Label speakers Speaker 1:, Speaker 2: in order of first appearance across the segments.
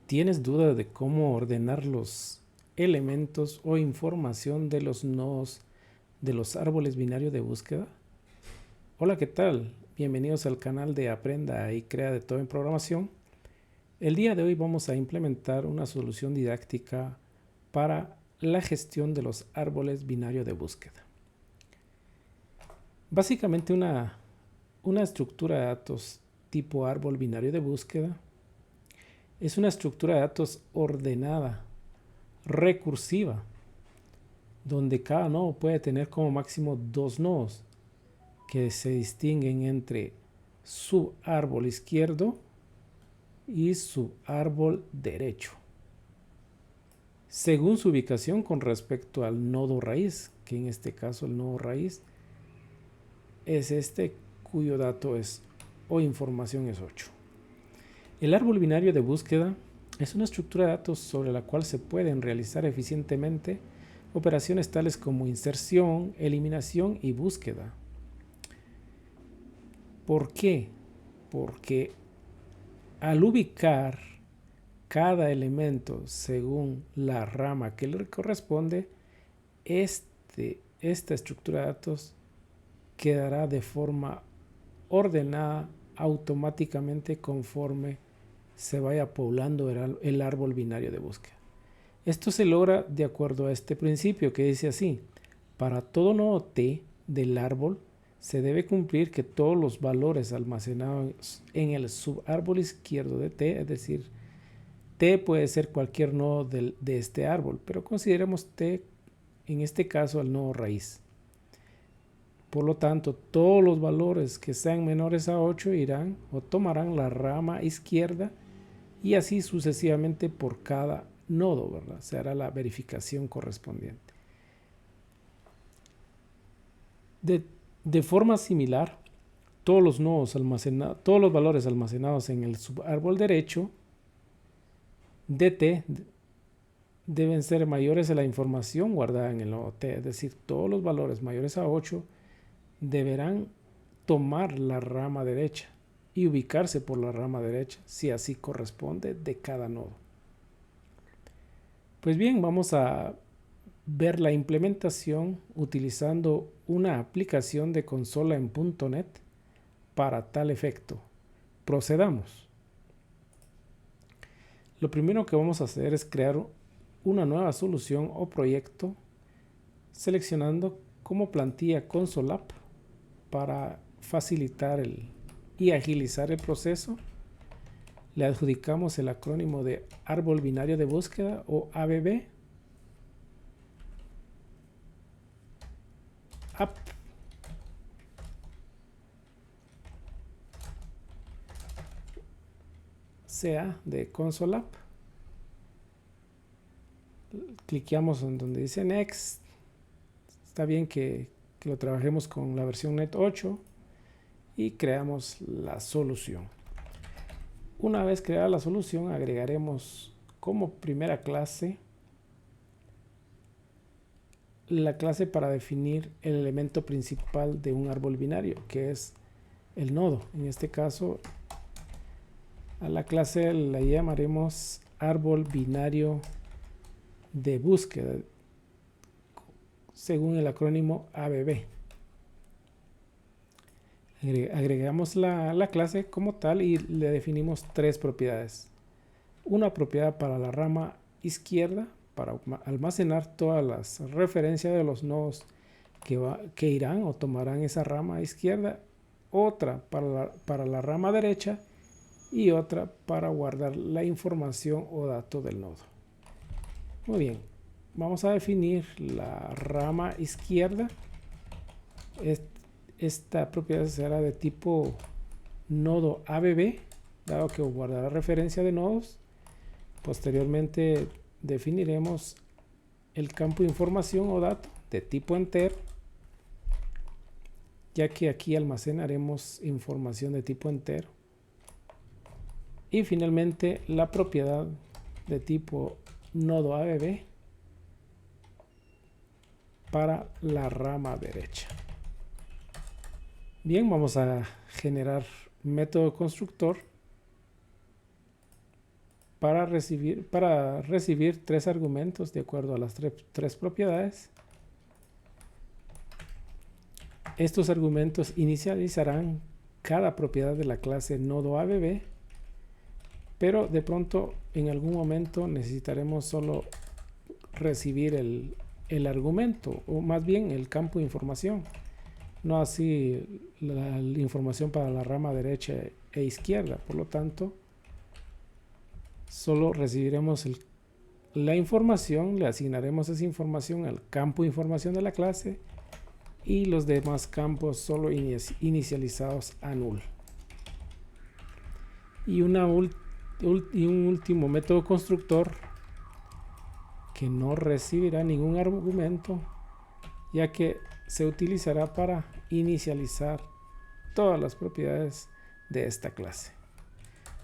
Speaker 1: ¿Tienes duda de cómo ordenar los elementos o información de los nodos de los árboles binarios de búsqueda? Hola, ¿qué tal? Bienvenidos al canal de Aprenda y Crea de Todo en Programación. El día de hoy vamos a implementar una solución didáctica para la gestión de los árboles binarios de búsqueda. Básicamente una estructura de datos tipo árbol binario de búsqueda es una estructura de datos ordenada, recursiva, donde cada nodo puede tener como máximo dos nodos que se distinguen entre subárbol izquierdo y subárbol derecho, según su ubicación con respecto al nodo raíz, que en este caso el nodo raíz es este cuyo dato es o información es 8. El árbol binario de búsqueda es una estructura de datos sobre la cual se pueden realizar eficientemente operaciones tales como inserción, eliminación y búsqueda. ¿Por qué? Porque al ubicar cada elemento según la rama que le corresponde, esta estructura de datos quedará de forma ordenada automáticamente conforme se vaya poblando el árbol binario de búsqueda. Esto se logra de acuerdo a este principio que dice así: para todo nodo T del árbol se debe cumplir que todos los valores almacenados en el subárbol izquierdo de T, es decir, T puede ser cualquier nodo de este árbol, pero consideremos T en este caso el nodo raíz. Por lo tanto, todos los valores que sean menores a 8 irán o tomarán la rama izquierda y así sucesivamente por cada nodo, ¿verdad? Se hará la verificación correspondiente. De forma similar, todos los valores almacenados en el subárbol derecho de T deben ser mayores a la información guardada en el nodo T, es decir, todos los valores mayores a 8 deberán tomar la rama derecha y ubicarse por la rama derecha, si así corresponde, de cada nodo. Pues bien, vamos a ver la implementación utilizando una aplicación de consola en .NET para tal efecto. Procedamos. Lo primero que vamos a hacer es crear una nueva solución o proyecto seleccionando como plantilla Console App para facilitar y agilizar el proceso. Le adjudicamos el acrónimo de árbol binario de búsqueda o ABB. App. Sea de Console App. Cliqueamos en donde dice Next. Está bien que lo trabajemos con la versión Net 8 y creamos la solución. Una vez creada la solución, agregaremos como primera clase la clase para definir el elemento principal de un árbol binario, que es el nodo. En este caso, a la clase la llamaremos árbol binario de búsqueda, según el acrónimo ABB. Agregamos la clase como tal y le definimos tres propiedades. Una propiedad para la rama izquierda, para almacenar todas las referencias de los nodos que irán o tomarán esa rama izquierda. Otra para la rama derecha y otra para guardar la información o dato del nodo. Muy bien, vamos a definir la rama izquierda. Esta propiedad será de tipo nodo ABB, dado que guardará referencia de nodos. Posteriormente definiremos el campo de información o dato de tipo enter, ya que aquí almacenaremos información de tipo entero. Y finalmente la propiedad de tipo nodo ABB para la rama derecha. Bien, vamos a generar método constructor para recibir tres argumentos de acuerdo a las tres propiedades. Estos argumentos inicializarán cada propiedad de la clase nodo ABB, pero de pronto en algún momento necesitaremos solo recibir el argumento, o más bien el campo de información, no así la información para la rama derecha e izquierda. Por lo tanto, solo recibiremos la información, le asignaremos esa información al campo de información de la clase y los demás campos solo inicializados a null. Y un último método constructor que no recibirá ningún argumento, ya que se utilizará para inicializar todas las propiedades de esta clase.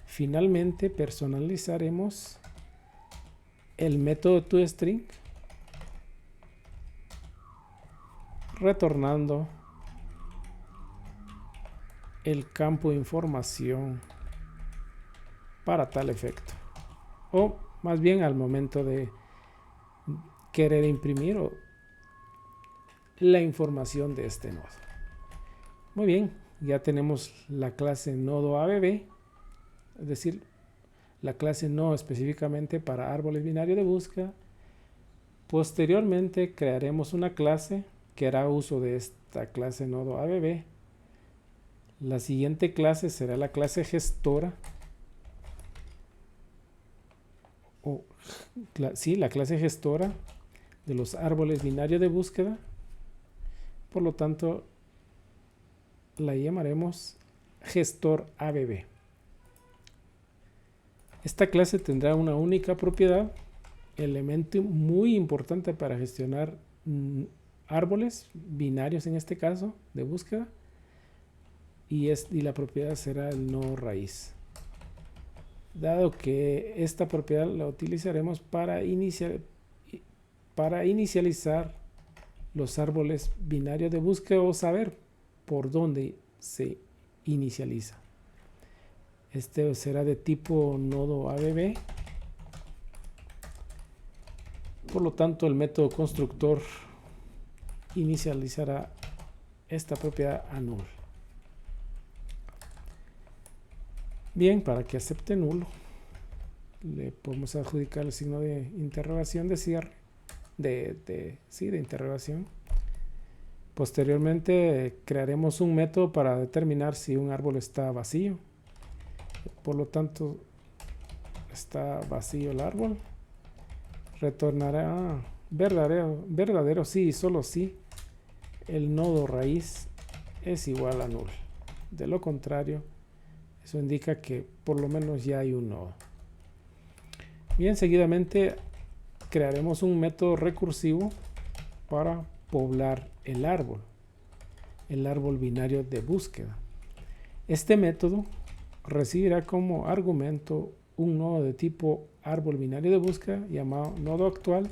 Speaker 1: Finalmente personalizaremos el método toString, retornando el campo de información para tal efecto, o más bien al momento de querer imprimir la información de este nodo. Muy bien, ya tenemos la clase nodo ABB, es decir, la clase no específicamente para árboles binarios de búsqueda. Posteriormente crearemos una clase que hará uso de esta clase nodo ABB. La siguiente clase será la clase gestora, la clase gestora de los árboles binarios de búsqueda. Por lo tanto, la llamaremos gestor ABB. Esta clase tendrá una única propiedad, elemento muy importante para gestionar árboles binarios, en este caso de búsqueda, y la propiedad será el nodo raíz. Dado que esta propiedad la utilizaremos para inicializar los árboles binarios de búsqueda o saber por dónde se inicializa. Este será de tipo nodo ABB. Por lo tanto, el método constructor inicializará esta propiedad a null. Bien, para que acepte nulo, le podemos adjudicar el signo de interrogación de cierre, de interrogación. Posteriormente crearemos un método para determinar si un árbol está vacío. Por lo tanto, está vacío el árbol. Retornará verdadero sí y solo si el nodo raíz es igual a null. De lo contrario, eso indica que por lo menos ya hay un nodo. Bien, seguidamente crearemos un método recursivo para poblar el árbol binario de búsqueda. Este método recibirá como argumento un nodo de tipo árbol binario de búsqueda llamado nodo actual,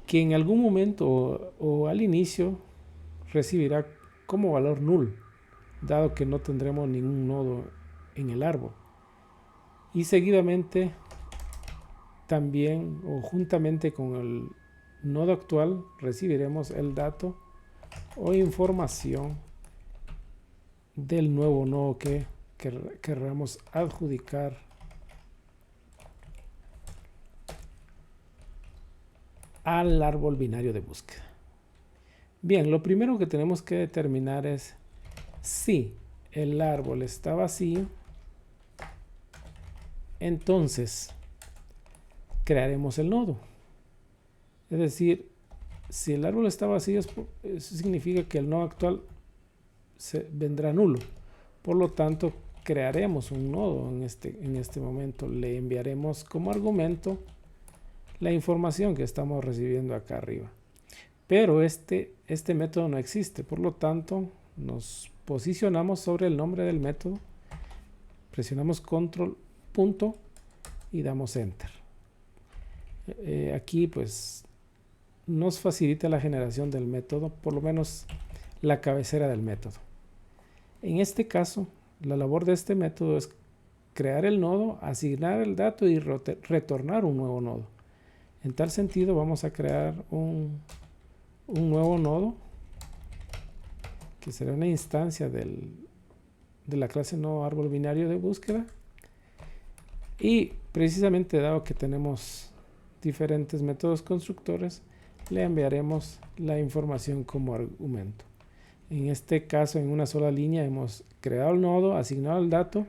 Speaker 1: que en algún momento o al inicio recibirá como valor null, dado que no tendremos ningún nodo en el árbol. Y seguidamente también o juntamente con el nodo actual recibiremos el dato o información del nuevo nodo que querramos adjudicar al árbol binario de búsqueda. Bien, lo primero que tenemos que determinar es si el árbol está vacío. Entonces crearemos el nodo. Es decir, si el árbol está vacío, eso significa que el nodo actual vendrá nulo. Por lo tanto, crearemos un nodo en este momento. Le enviaremos como argumento la información que estamos recibiendo acá arriba. Pero este método no existe. Por lo tanto, nos posicionamos sobre el nombre del método, presionamos control punto y damos enter. Aquí pues nos facilita la generación del método, por lo menos la cabecera del método. En este caso, la labor de este método es crear el nodo, asignar el dato y retornar un nuevo nodo. En tal sentido vamos a crear un nuevo nodo que será una instancia de la clase nodo árbol binario de búsqueda, y precisamente dado que tenemos diferentes métodos constructores, le enviaremos la información como argumento. En este caso, en una sola línea hemos creado el nodo, asignado el dato,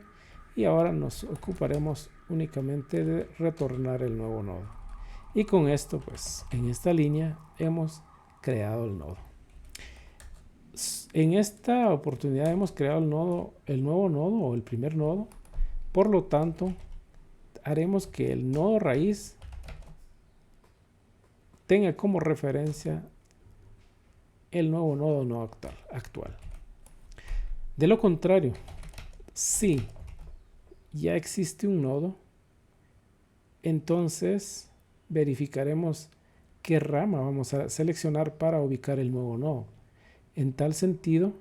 Speaker 1: y ahora nos ocuparemos únicamente de retornar el nuevo nodo. Y con esto, pues, en esta línea hemos creado el nodo. En esta oportunidad hemos creado el nuevo nodo o el primer nodo. Por lo tanto, haremos que el nodo raíz tenga como referencia el nuevo nodo no actual. De lo contrario, si ya existe un nodo, entonces verificaremos qué rama vamos a seleccionar para ubicar el nuevo nodo. En tal sentido,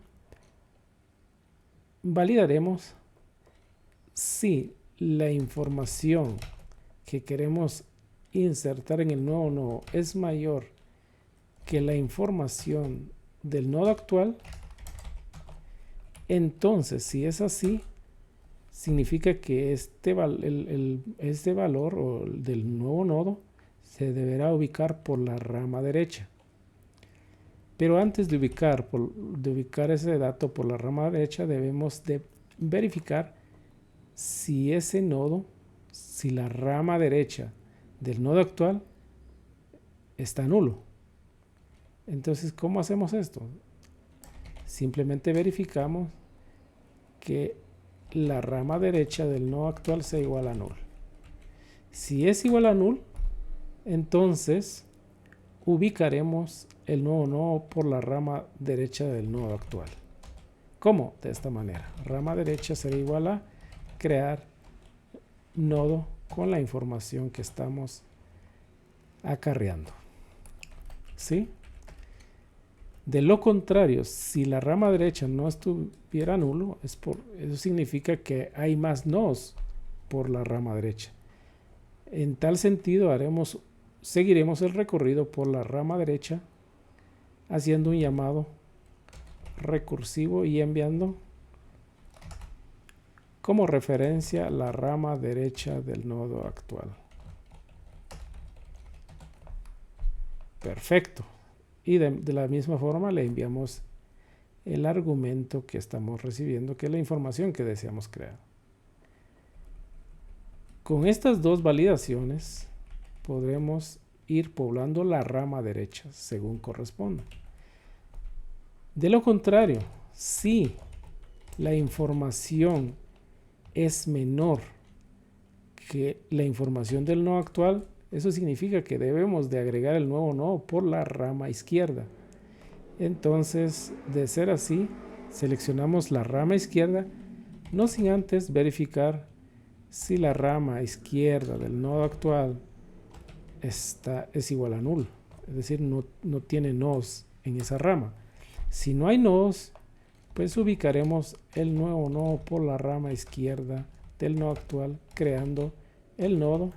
Speaker 1: validaremos si la información que queremos insertar en el nuevo nodo es mayor que la información del nodo actual. Entonces, si es así, significa que este valor o del nuevo nodo se deberá ubicar por la rama derecha. Pero antes de ubicar ese dato por la rama derecha, debemos de verificar si ese nodo, si la rama derecha del nodo actual está nulo. Entonces, ¿cómo hacemos esto? Simplemente verificamos que la rama derecha del nodo actual sea igual a null. Si es igual a null, entonces ubicaremos el nuevo nodo por la rama derecha del nodo actual. ¿Cómo? De esta manera. Rama derecha será igual a crear nodo con la información que estamos acarreando. ¿Sí? De lo contrario, si la rama derecha no estuviera nulo, eso significa que hay más nodos por la rama derecha. En tal sentido, seguiremos el recorrido por la rama derecha haciendo un llamado recursivo y enviando como referencia la rama derecha del nodo actual. Perfecto. Y de la misma forma le enviamos el argumento que estamos recibiendo, que es la información que deseamos crear. Con estas dos validaciones podremos ir poblando la rama derecha según corresponda. De lo contrario, si la información es menor que la información del nodo actual, eso significa que debemos de agregar el nuevo nodo por la rama izquierda. Entonces, de ser así, seleccionamos la rama izquierda, no sin antes verificar si la rama izquierda del nodo actual es igual a null, es decir, no tiene nodos en esa rama. Si no hay nodos, pues ubicaremos el nuevo nodo por la rama izquierda del nodo actual, creando el nodo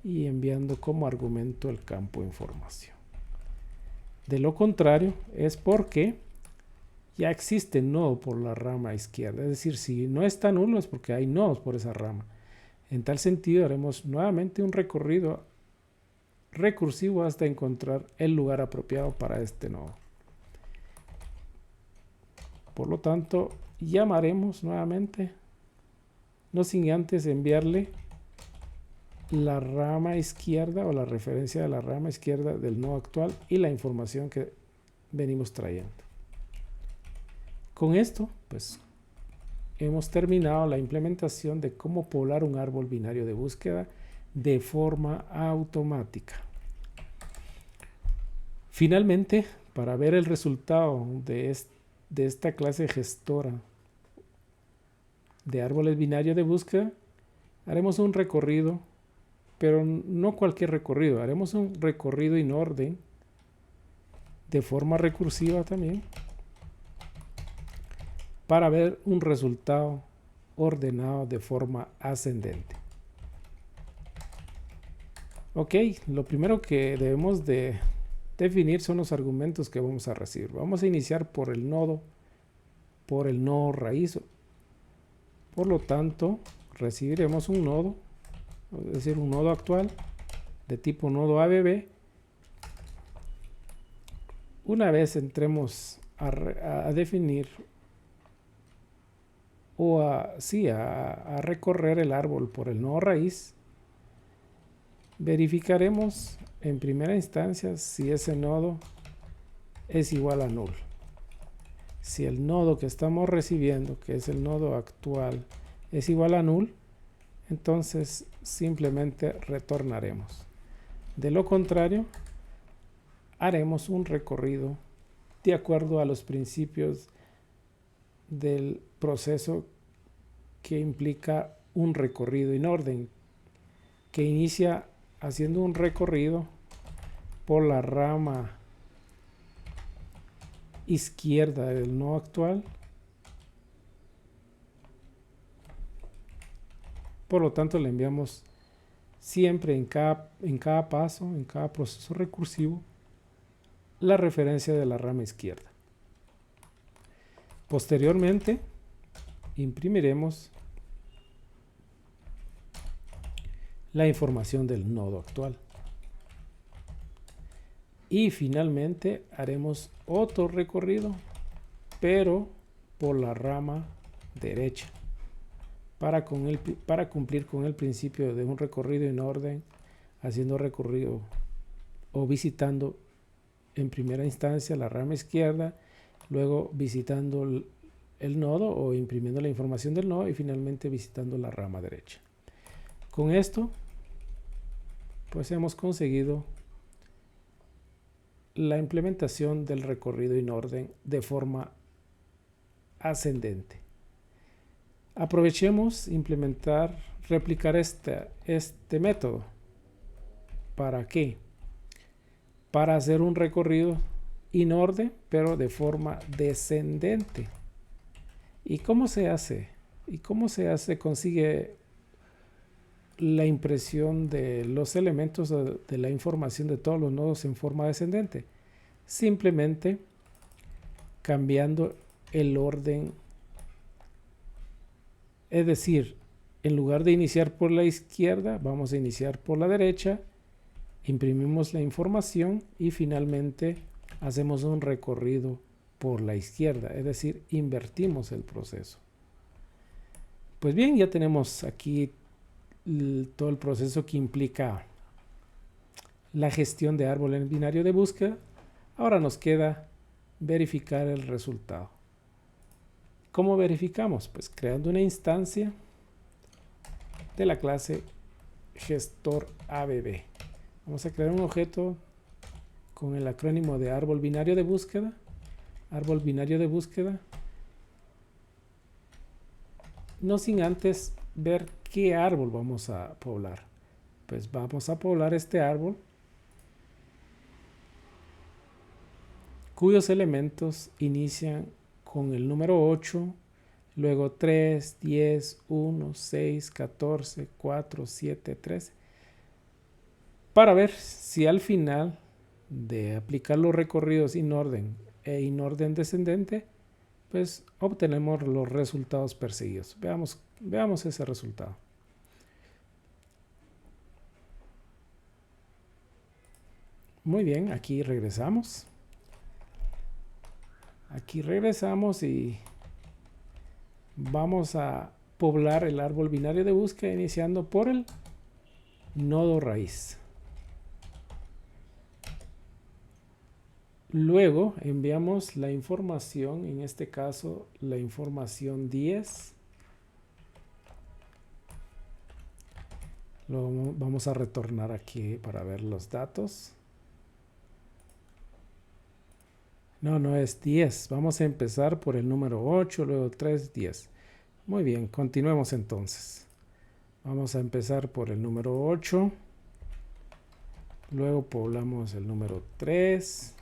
Speaker 1: y enviando como argumento el campo información. De lo contrario, es porque ya existe nodo por la rama izquierda, es decir, si no está nulo es porque hay nodos por esa rama. En tal sentido, haremos nuevamente un recorrido recursivo hasta encontrar el lugar apropiado para este nodo. Por lo tanto, llamaremos nuevamente, no sin antes enviarle la rama izquierda o la referencia de la rama izquierda del nodo actual y la información que venimos trayendo. Con esto, pues, hemos terminado la implementación de cómo poblar un árbol binario de búsqueda de forma automática. Finalmente, para ver el resultado de esta clase gestora de árboles binarios de búsqueda, haremos un recorrido, pero no cualquier recorrido, haremos un recorrido en orden, de forma recursiva también, para ver un resultado ordenado de forma ascendente. Ok, lo primero que debemos de definir son los argumentos que vamos a recibir. Vamos a iniciar por el nodo raíz. Por lo tanto, recibiremos un nodo, es decir, un nodo actual de tipo nodo ABB. Una vez entremos a definir o a recorrer el árbol por el nodo raíz, verificaremos en primera instancia si ese nodo es igual a null. Si el nodo que estamos recibiendo, que es el nodo actual, es igual a null, entonces simplemente retornaremos. De lo contrario, haremos un recorrido de acuerdo a los principios del proceso que implica un recorrido en orden, que inicia haciendo un recorrido por la rama izquierda del nodo actual. Por lo tanto, le enviamos siempre en cada paso, en cada proceso recursivo, la referencia de la rama izquierda. Posteriormente, imprimiremos la información del nodo actual. Y finalmente haremos otro recorrido, pero por la rama derecha, para cumplir con el principio de un recorrido en orden, haciendo recorrido o visitando en primera instancia la rama izquierda, luego visitando el nodo o imprimiendo la información del nodo y finalmente visitando la rama derecha. Con esto, pues hemos conseguido la implementación del recorrido en orden de forma ascendente. Aprovechemos replicar este método. ¿Para qué? Para hacer un recorrido en orden, pero de forma descendente. ¿Y cómo se hace? Consigue la impresión de los elementos de la información de todos los nodos en forma descendente? Simplemente cambiando el orden. Es decir, en lugar de iniciar por la izquierda, vamos a iniciar por la derecha, imprimimos la información y finalmente hacemos un recorrido por la izquierda, es decir, invertimos el proceso. Pues bien, ya tenemos aquí todo el proceso que implica la gestión de árbol en binario de búsqueda. Ahora nos queda verificar el resultado. ¿Cómo verificamos? Pues creando una instancia de la clase gestor ABB. Vamos a crear un objeto con el acrónimo de árbol binario de búsqueda. Árbol binario de búsqueda. No sin antes ver qué árbol vamos a poblar. Pues vamos a poblar este árbol cuyos elementos inician con el número 8, luego 3, 10, 1, 6, 14, 4, 7, 13, para ver si al final de aplicar los recorridos en orden e en orden descendente, pues obtenemos los resultados perseguidos. Veamos ese resultado. Muy bien, aquí regresamos. Y vamos a poblar el árbol binario de búsqueda iniciando por el nodo raíz. Luego enviamos la información, en este caso la información 10. Luego vamos a retornar aquí para ver los datos. No es 10. Vamos a empezar por el número 8, luego 3, 10. Muy bien, continuemos entonces. Vamos a empezar por el número 8. Luego poblamos el número 3,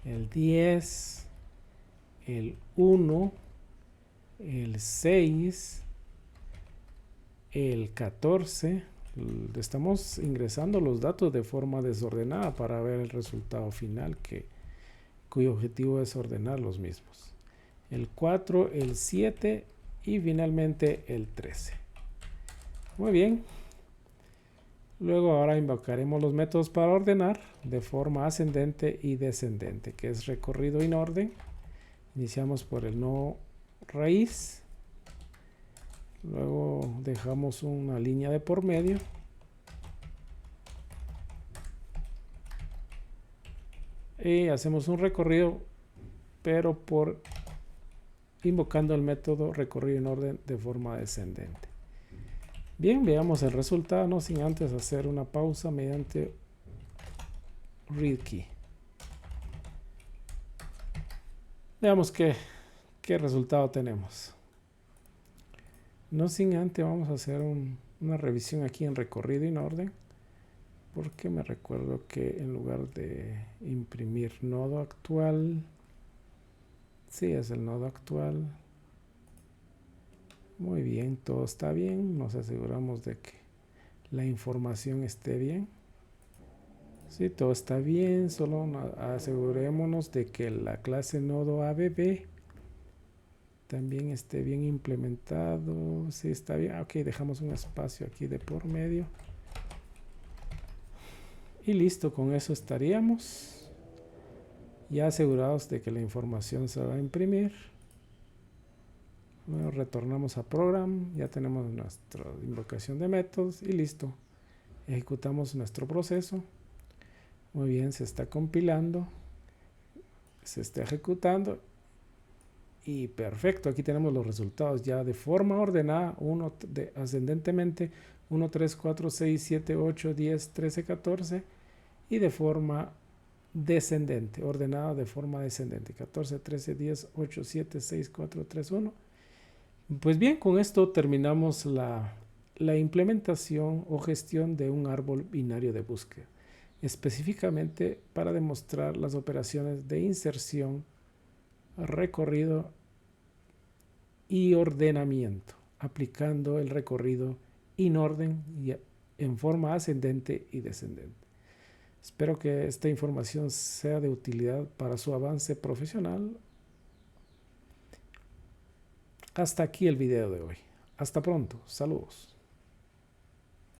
Speaker 1: el 10, el 1, el 6, El 14, estamos ingresando los datos de forma desordenada para ver el resultado final cuyo objetivo es ordenar los mismos. El 4, el 7 y finalmente el 13. Muy bien. Luego ahora invocaremos los métodos para ordenar de forma ascendente y descendente, que es recorrido en orden. Iniciamos por el nodo raíz. Luego dejamos una línea de por medio. Y hacemos un recorrido, pero invocando el método recorrido en orden de forma descendente. Bien, veamos el resultado, no sin antes hacer una pausa mediante read key. Veamos qué resultado tenemos. No sin antes vamos a hacer una revisión aquí en recorrido en orden, porque me recuerdo que en lugar de imprimir nodo actual, sí es el nodo actual. Muy bien, todo está bien. Nos aseguramos de que la información esté bien. Sí, todo está bien. Solo asegurémonos de que la clase nodo ABB también esté bien implementado. Sí, está bien. Ok, dejamos un espacio aquí de por medio. Y listo, con eso estaríamos ya asegurados de que la información se va a imprimir. Bueno, retornamos a program, ya tenemos nuestra invocación de métodos y listo. Ejecutamos nuestro proceso. Muy bien, se está compilando, se está ejecutando y perfecto. Aquí tenemos los resultados ya de forma ordenada, ascendentemente 1, 3, 4, 6, 7, 8, 10, 13, 14 y de forma descendente, ordenada de forma descendente, 14, 13, 10, 8, 7, 6, 4, 3, 1. Pues bien, con esto terminamos la implementación o gestión de un árbol binario de búsqueda, específicamente para demostrar las operaciones de inserción, recorrido y ordenamiento, aplicando el recorrido en orden y en forma ascendente y descendente. Espero que esta información sea de utilidad para su avance profesional. Hasta aquí el video de hoy. Hasta pronto. Saludos.